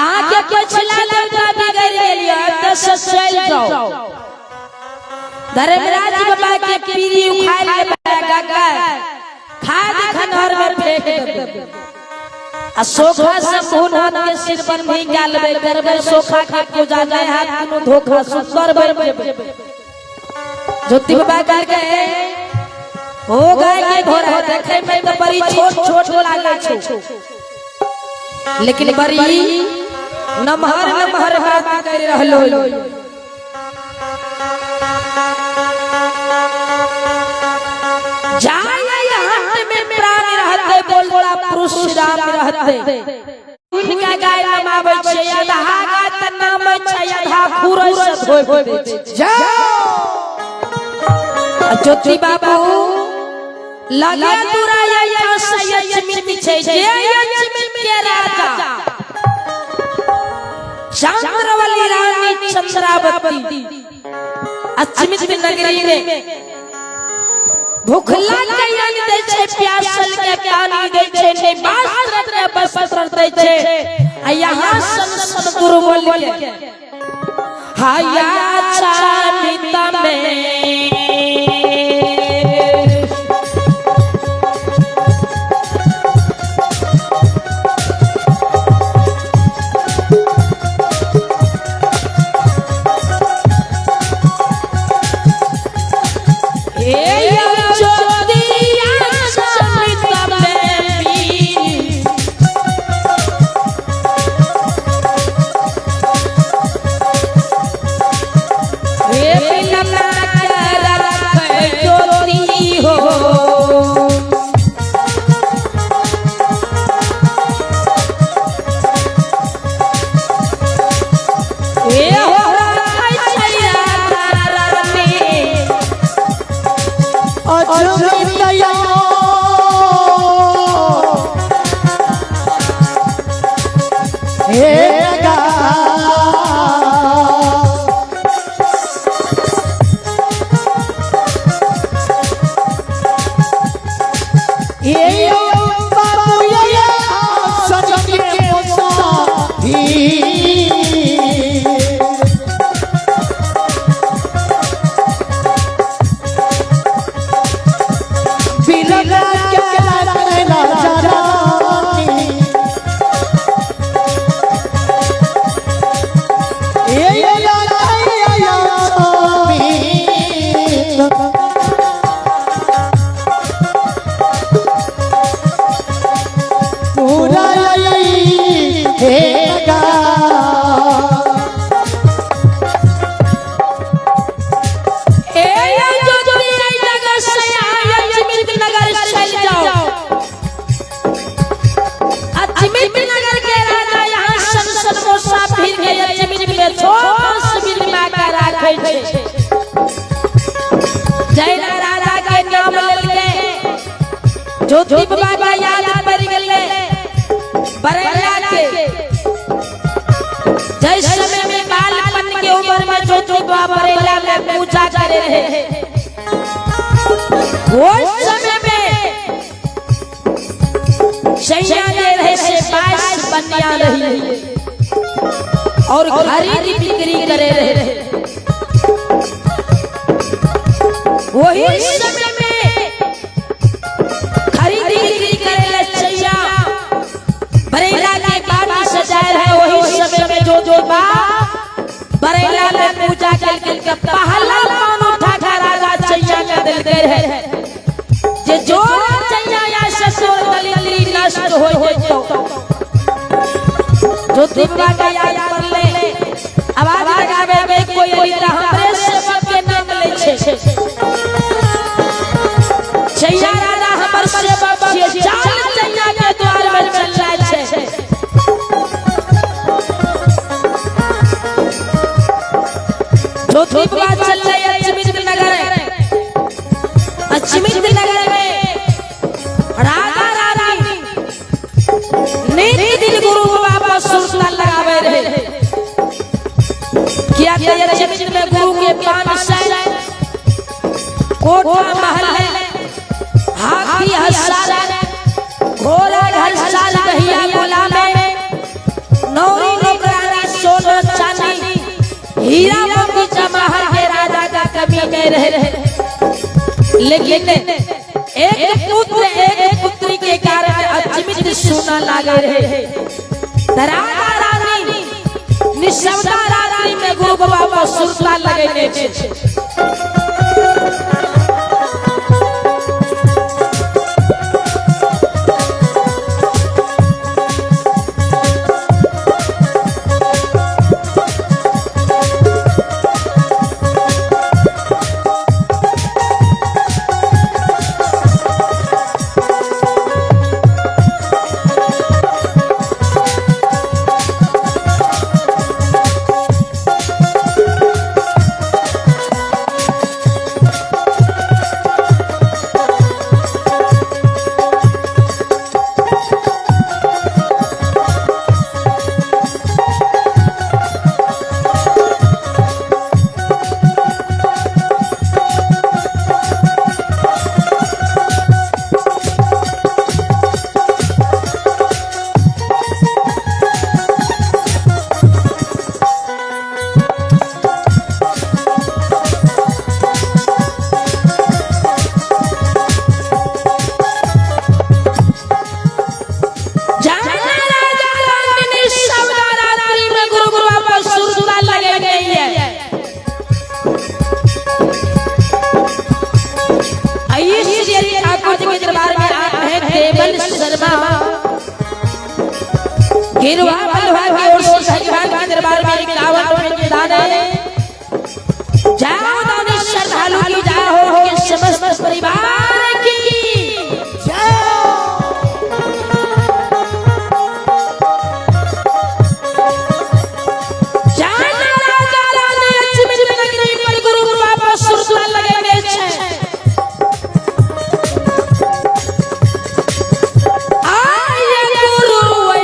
आके पछला लड़का बिगड़ गेलियो त ससुर जाओ धर्मराज बाबा के पीरी उखाड़ ले गागा खाद खनहर में फेंक दे आ सोखा से भूनाथ के सिर पर भी गालबे करबे सोखा के पूजा जाय हाथ कोनो धोखा सुंदर बन ज्योति बाबा कर के हो गए के घोड़ा देखे में तो बड़ी छोट छोट लागे छो लेकिन बड़ी नमहर बात कर रहलो बोलबोला पुरुष राम रहते उनका गाय नमावे छै आधा गाय त नामै छै आधा खुरै से धोइ दे जाओ ज्योति बाबू लगे दूरा या सयचमित छै जे यचमित के राजा चंद्रवली रानी चंद्रावती अचमित नगरी में भूखला के यान दे छै प्यासल के पानी दे छै ने बास्त्र के बस्त्र दे छै आ यहां संत गुरु बोल के हाया चामित में ज्योति बाबा याद पड़ गए बरेला के जय समय में बालपन के उम्र में ज्योति बाबा बरेला में पूजा करे रहे वो समय में सैया दे रहे से 22 बनिया रही और खरीदी बिक्री करे रहे वही समय में बरेला के बाबा सजाए है वही समय में जो बा बरेला में पूजा करके पहला पान उठा के राजा चैया का दिल दे है जे जो चैया या ससुर दलिली नष्ट हो तो जो दिव्या का याद कर ले आवाज लगावे में कोई लीला हमरे सेवक के नाम ले छे चैया राजा हमर सेवक छे चाल चैया के द्वार में चल ज्योति बाबा चल रहे अचमित नगर में राधा रानी नित दिन गुरु बाबा सुल्तान लगावे रहे क्या अचमित में गुरु के 5 कोठा महल है हाथी हसाला घोड़ा घरसाल कहिया गोला में रहे, लेकिन एक पुत्र एक पुत्री के कारण अचमित सोना लागे रहे। राधा रानी निशब्दा रात्रि में गुरु बाबा सुरता लगे छे। गिरवा बलवा की ओर से भगवान के दरबार में 51 रुपए के दाने जाओ दाने श्रद्धालु की जय हो के समस्त परिवार की जय। जाना राजा रानी अचमित नगरी पर गुरु बाबा सुरता लगेंगे छे। आय गुरु वै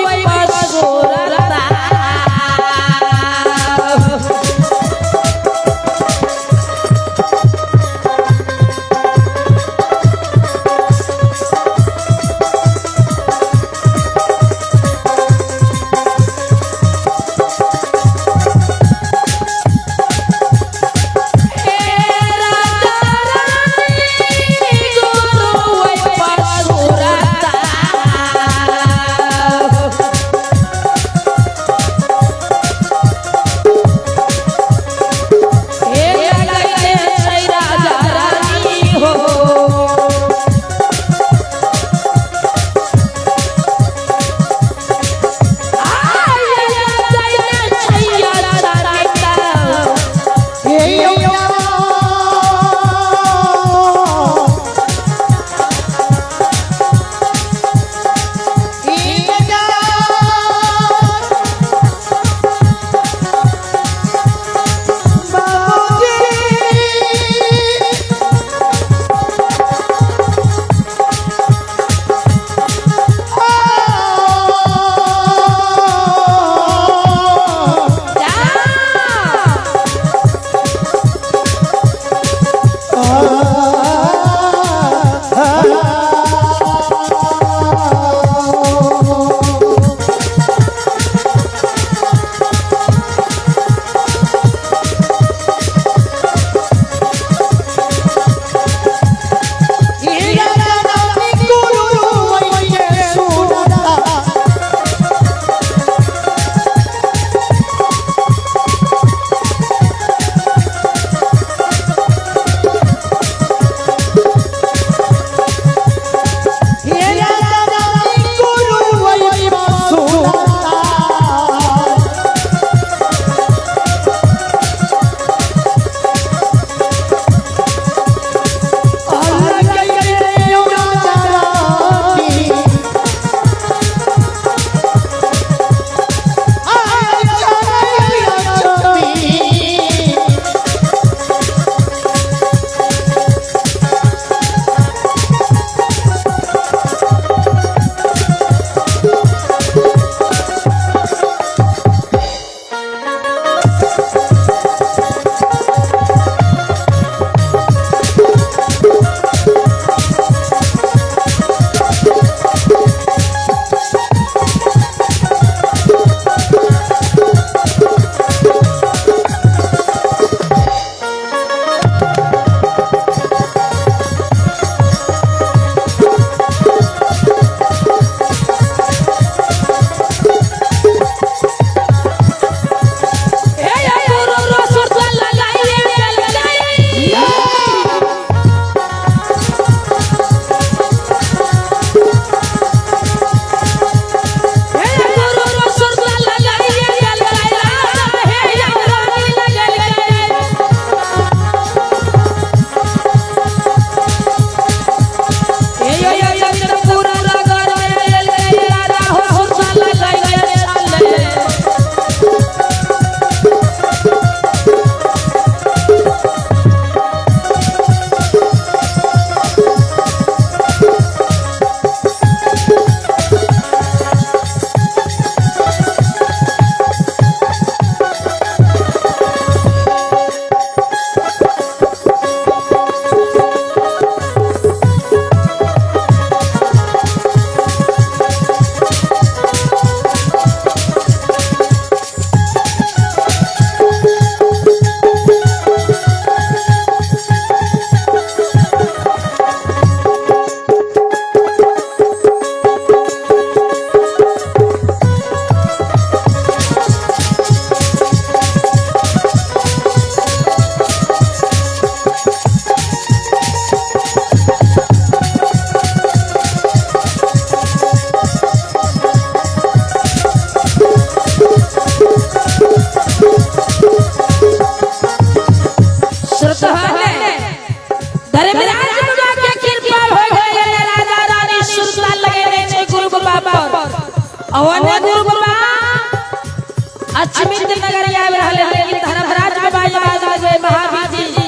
बजावे रहले लेकिन धर्मराज के बाजा बजावे महावीर जी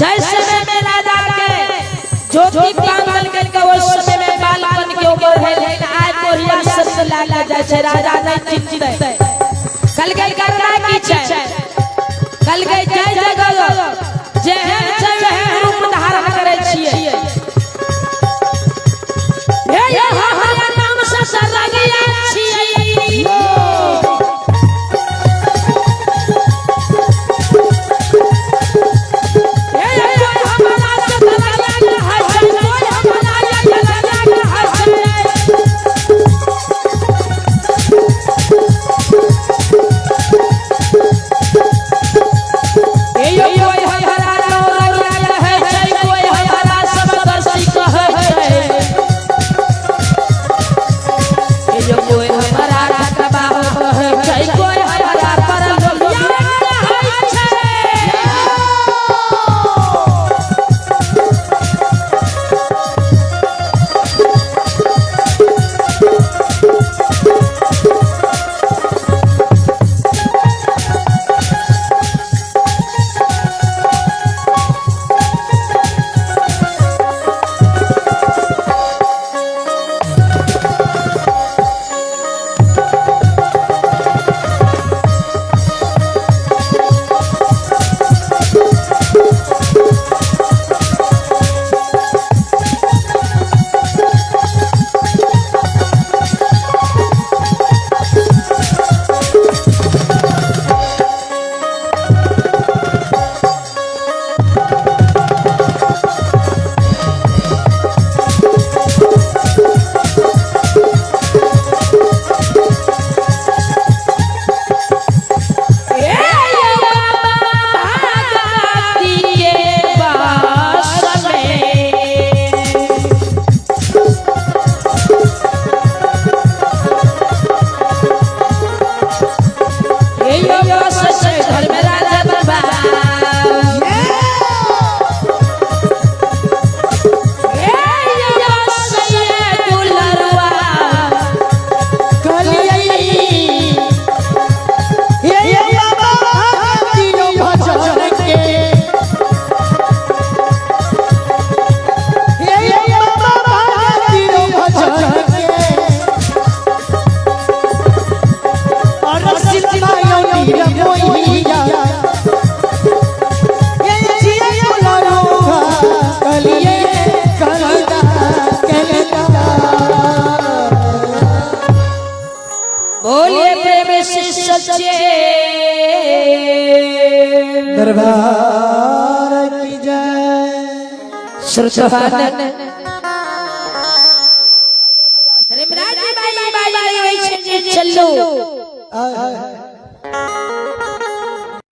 जैसे में राजा के ज्योति कांगल के उस समय में बालपन के ऊपर है लेकिन आज तो रियासत से लाला जैसे राजा नहीं चिंतित कल के करना की छै कल के जय जगह जेहन छै वह रूप धारण करे छियै हे हमारा नाम से सरगिया छियै दरबार की जय श्रुतवान धर्मराज भाई